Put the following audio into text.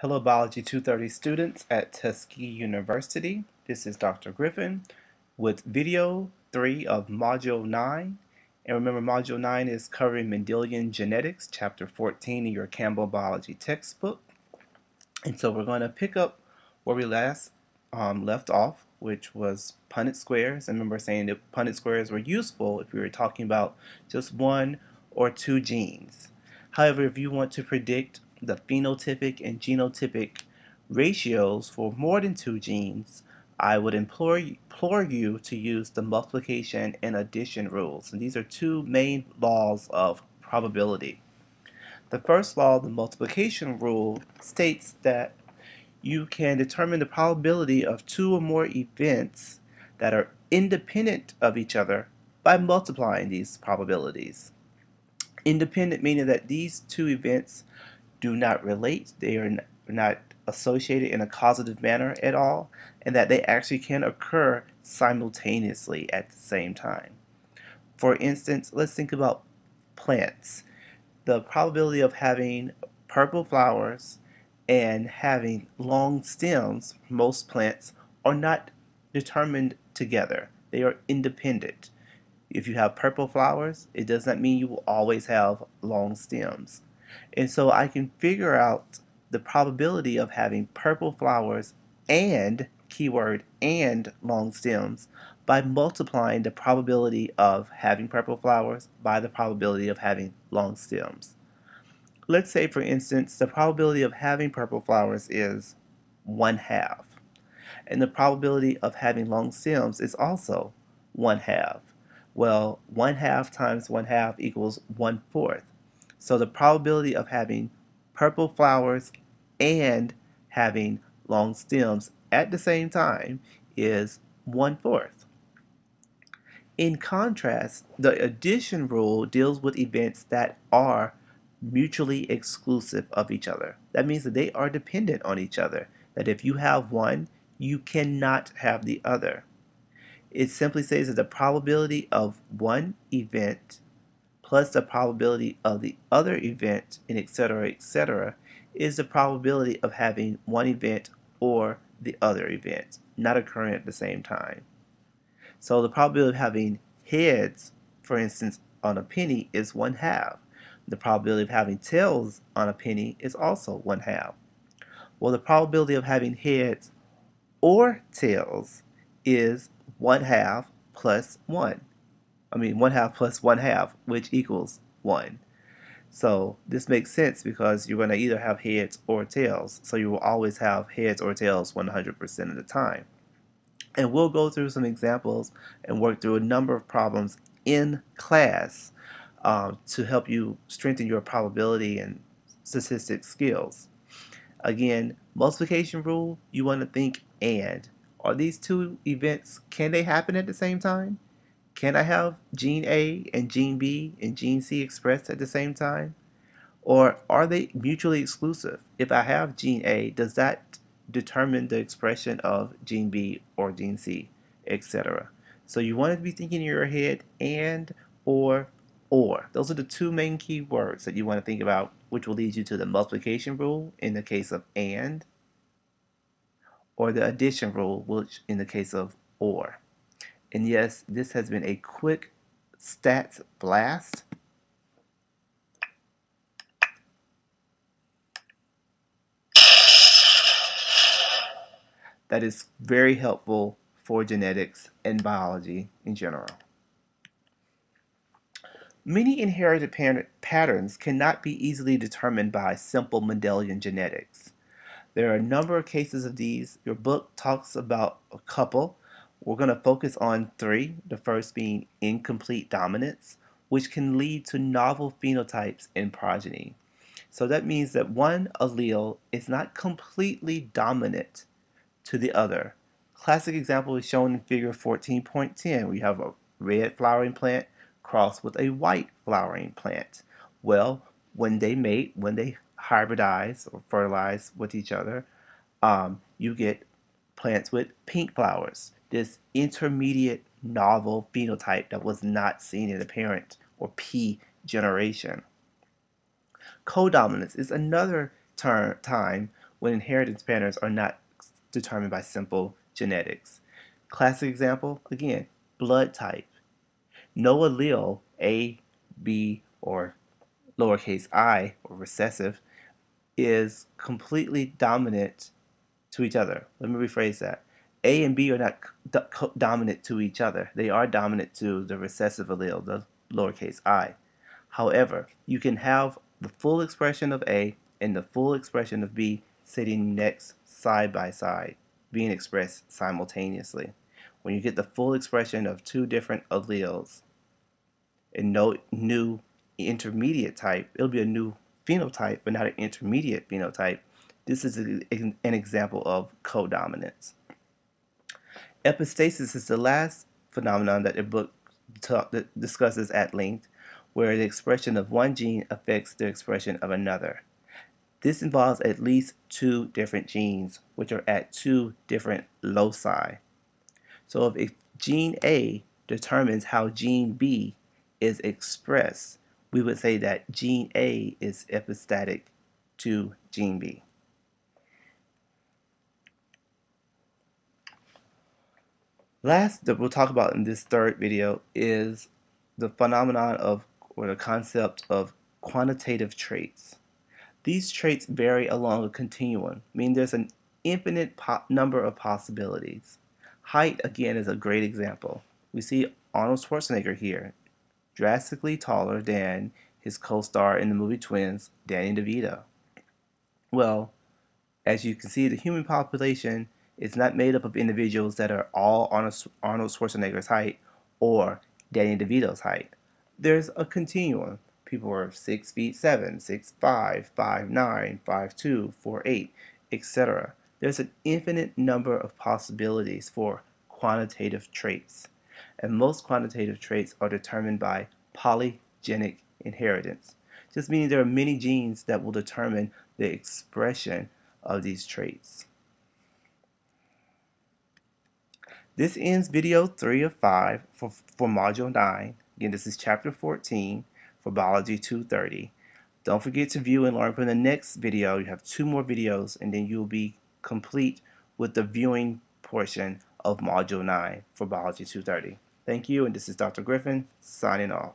Hello, Biology 230 students at Tuskegee University. This is Dr. Griffin with video 3 of Module 9. And remember, Module 9 is covering Mendelian genetics, Chapter 14 in your Campbell Biology textbook. And so we're going to pick up where we last left off, which was Punnett squares. And remember saying that Punnett squares were useful if we were talking about just one or two genes. However, if you want to predict the phenotypic and genotypic ratios for more than two genes, I would implore you to use the multiplication and addition rules. And these are two main laws of probability. The first law, the multiplication rule, states that you can determine the probability of two or more events that are independent of each other by multiplying these probabilities. Independent meaning that these two events do not relate, they are not associated in a causative manner at all, and that they actually can occur simultaneously at the same time. For instance, let's think about plants. The probability of having purple flowers and having long stems, most plants, are not determined together. They are independent. If you have purple flowers, it does not mean you will always have long stems. And so I can figure out the probability of having purple flowers and, keyword, and long stems by multiplying the probability of having purple flowers by the probability of having long stems. Let's say, for instance, the probability of having purple flowers is 1/2, and the probability of having long stems is also 1/2. Well, 1/2 times 1/2 equals 1/4. So the probability of having purple flowers and having long stems at the same time is 1/4. In contrast, the addition rule deals with events that are mutually exclusive of each other. That means that they are dependent on each other. That if you have one, you cannot have the other. It simply says that the probability of one event plus the probability of the other event, and etc., is the probability of having one event or the other event not occurring at the same time. So the probability of having heads, for instance, on a penny is 1/2. The probability of having tails on a penny is also 1/2. Well, the probability of having heads or tails is 1/2 plus 1. 1/2 plus 1/2, which equals 1. So this makes sense because you're going to either have heads or tails. So you will always have heads or tails 100% of the time. And we'll go through some examples and work through a number of problems in class to help you strengthen your probability and statistics skills. Again, multiplication rule, you want to think and. Are these two events, can they happen at the same time? Can I have gene A and gene B and gene C expressed at the same time? Or are they mutually exclusive? If I have gene A, does that determine the expression of gene B or gene C, etc.? So you want to be thinking in your head and, or. Those are the two main key words that you want to think about, which will lead you to the multiplication rule in the case of and, or the addition rule, which in the case of or. And yes, this has been a quick stats blast. That is very helpful for genetics and biology in general. Many inherited patterns cannot be easily determined by simple Mendelian genetics. There are a number of cases of these. Your book talks about a couple. We're going to focus on 3, the first being incomplete dominance, which can lead to novel phenotypes in progeny. So that means that one allele is not completely dominant to the other. Classic example is shown in figure 14.10. We have a red flowering plant crossed with a white flowering plant. Well, when they mate, when they hybridize or fertilize with each other, you get plants with pink flowers. This intermediate novel phenotype that was not seen in the parent or P generation. Codominance is another time when inheritance patterns are not determined by simple genetics. Classic example, again, blood type. No allele, A, B, or lowercase I, or recessive, is completely dominant to each other. Let me rephrase that. A and B are not dominant to each other. They are dominant to the recessive allele, the lowercase I. However, you can have the full expression of A and the full expression of B sitting next side by side, being expressed simultaneously. When you get the full expression of two different alleles and no new intermediate type, it'll be a new phenotype, but not an intermediate phenotype. This is an example of codominance. Epistasis is the last phenomenon that the book discusses at length, where the expression of one gene affects the expression of another. This involves at least two different genes, which are at two different loci. So if gene A determines how gene B is expressed, we would say that gene A is epistatic to gene B. Last that we'll talk about in this third video is the phenomenon of, or the concept of, quantitative traits. These traits vary along a continuum, meaning there's an infinite number of possibilities. Height, again, is a great example. We see Arnold Schwarzenegger here, drastically taller than his co-star in the movie Twins, Danny DeVito. Well, as you can see, the human population is not made up of individuals that are all Arnold Schwarzenegger's height or Danny DeVito's height. There's a continuum. People are 6 feet 7, 6'5", 5'9", 5'2", 4'8", etc. There's an infinite number of possibilities for quantitative traits. And most quantitative traits are determined by polygenic inheritance, just meaning there are many genes that will determine the expression of these traits. This ends video 3 of 5 for Module 9. Again, this is Chapter 14 for Biology 230. Don't forget to view and learn from the next video. You have 2 more videos, and then you'll be complete with the viewing portion of Module 9 for Biology 230. Thank you, and this is Dr. Griffin signing off.